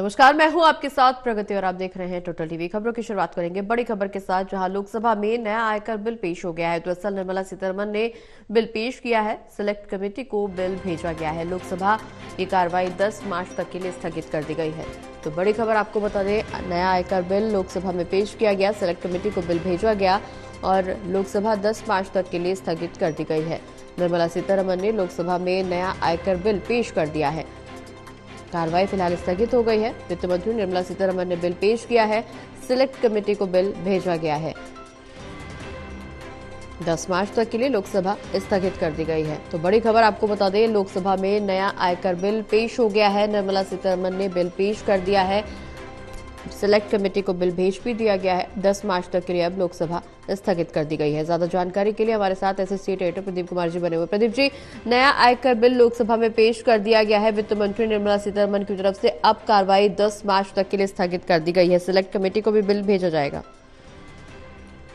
नमस्कार, मैं हूं आपके साथ प्रगति और आप देख रहे हैं टोटल टीवी। खबरों की शुरुआत करेंगे बड़ी खबर के साथ, जहां लोकसभा में नया आयकर बिल पेश हो गया है। तो दरअसल निर्मला सीतारमण ने बिल पेश किया है, सिलेक्ट कमेटी को बिल भेजा गया है। लोकसभा की कार्रवाई 10 मार्च तक के लिए स्थगित कर दी गई है। तो बड़ी खबर आपको बता दें, नया आयकर बिल लोकसभा में पेश किया गया, सिलेक्ट कमेटी को बिल भेजा गया और लोकसभा 10 मार्च तक के लिए स्थगित कर दी गई है। निर्मला सीतारमण ने लोकसभा में नया आयकर बिल पेश कर दिया है। कार्रवाई फिलहाल स्थगित हो गई है। वित्त मंत्री निर्मला सीतारमण ने बिल पेश किया है, सिलेक्ट कमेटी को बिल भेजा गया है। 10 मार्च तक के लिए लोकसभा स्थगित कर दी गई है। तो बड़ी खबर आपको बता दें, लोकसभा में नया आयकर बिल पेश हो गया है। निर्मला सीतारमण ने बिल पेश कर दिया है, सिलेक्ट कमेटी को बिल भेज भी दिया गया है। 10 मार्च तक के लिए अब लोकसभा स्थगित कर दी गई है। ज्यादा जानकारी के लिए हमारे साथ एसोसिएट एडिटर प्रदीप कुमार जी बने हुए। प्रदीप जी, नया आयकर बिल लोकसभा में पेश कर दिया गया है वित्त मंत्री निर्मला सीतारमण की तरफ से। अब कार्रवाई 10 मार्च तक के लिए स्थगित कर दी गई है, सिलेक्ट कमेटी को भी बिल भेजा जाएगा।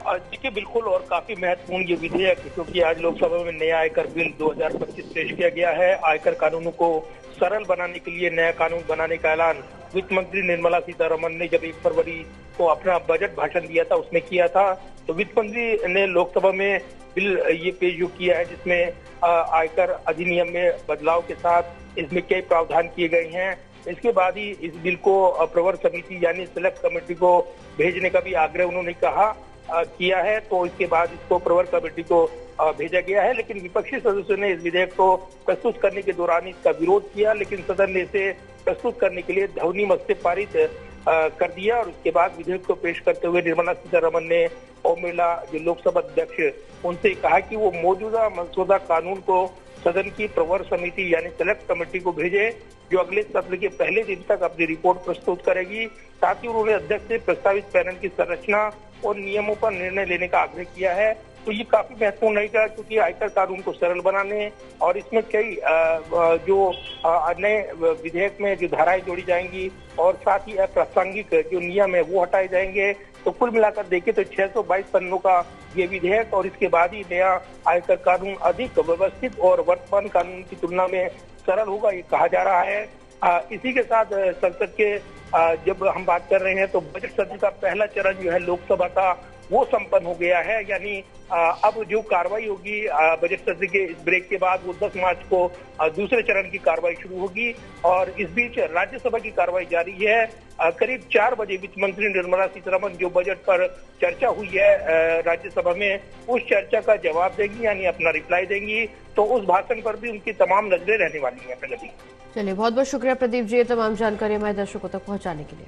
देखिए, बिल्कुल, और काफी महत्वपूर्ण ये विधेयक, क्योंकि आज लोकसभा में नया आयकर बिल 2025 पेश किया गया है। आयकर कानूनों को सरल बनाने के लिए नया कानून बनाने का ऐलान वित्त मंत्री निर्मला सीतारमण ने जब 1 फरवरी को अपना बजट भाषण दिया था उसमें किया था। तो वित्त मंत्री ने लोकसभा में बिल ये पेश जो किया है, जिसमें आयकर अधिनियम में बदलाव के साथ इसमें कई प्रावधान किए गए हैं। इसके बाद ही इस बिल को प्रवर समिति यानी सिलेक्ट कमेटी को भेजने का भी आग्रह उन्होंने किया है। तो इसके बाद इसको प्रवर कमेटी को भेजा गया है, लेकिन विपक्षी सदस्यों ने इस विधेयक को प्रस्तुत करने के दौरान इसका विरोध किया, लेकिन सदन ने इसे प्रस्तुत करने के लिए ध्वनिमत से पारित कर दिया। और उसके बाद विधेयक को पेश करते हुए निर्मला सीतारमण ने ओम बिरला, जो लोकसभा अध्यक्ष, उनसे कहा कि वो मौजूदा मसौदा कानून को सदन की प्रवर समिति यानी सेलेक्ट कमेटी को भेजे, जो अगले सत्र के पहले दिन तक अपनी रिपोर्ट प्रस्तुत करेगी। साथ ही उन्होंने अध्यक्ष से प्रस्तावित पैनल की संरचना और नियमों पर निर्णय लेने का आग्रह किया है। तो ये काफी महत्वपूर्ण रहेगा, क्योंकि आयकर कानून को सरल बनाने और इसमें कई जो नए विधेयक में जो धाराएं जोड़ी जाएंगी और साथ ही अप्रासंगिक जो नियम है वो हटाए जाएंगे। तो कुल मिलाकर देखें तो 622 पन्नों का ये विधेयक और इसके बाद ही नया आयकर कानून अधिक व्यवस्थित और वर्तमान कानून की तुलना में सरल होगा, ये कहा जा रहा है। इसी के साथ संसद के जब हम बात कर रहे हैं तो बजट सत्र का पहला चरण जो है लोकसभा का वो संपन्न हो गया है। यानी अब जो कार्रवाई होगी बजट सत्र के इस ब्रेक के बाद, वो 10 मार्च को दूसरे चरण की कार्रवाई शुरू होगी। और इस बीच राज्यसभा की कार्रवाई जारी है। करीब 4 बजे वित्त मंत्री निर्मला सीतारमण जो बजट पर चर्चा हुई है राज्यसभा में, उस चर्चा का जवाब देंगी, यानी अपना रिप्लाई देंगी। तो उस भाषण पर भी उनकी तमाम नजरें रहने वाली हैं। प्रगति, चलिए, बहुत बहुत शुक्रिया प्रदीप जी, तमाम जानकारी हमारे दर्शकों तक पहुंचाने के लिए।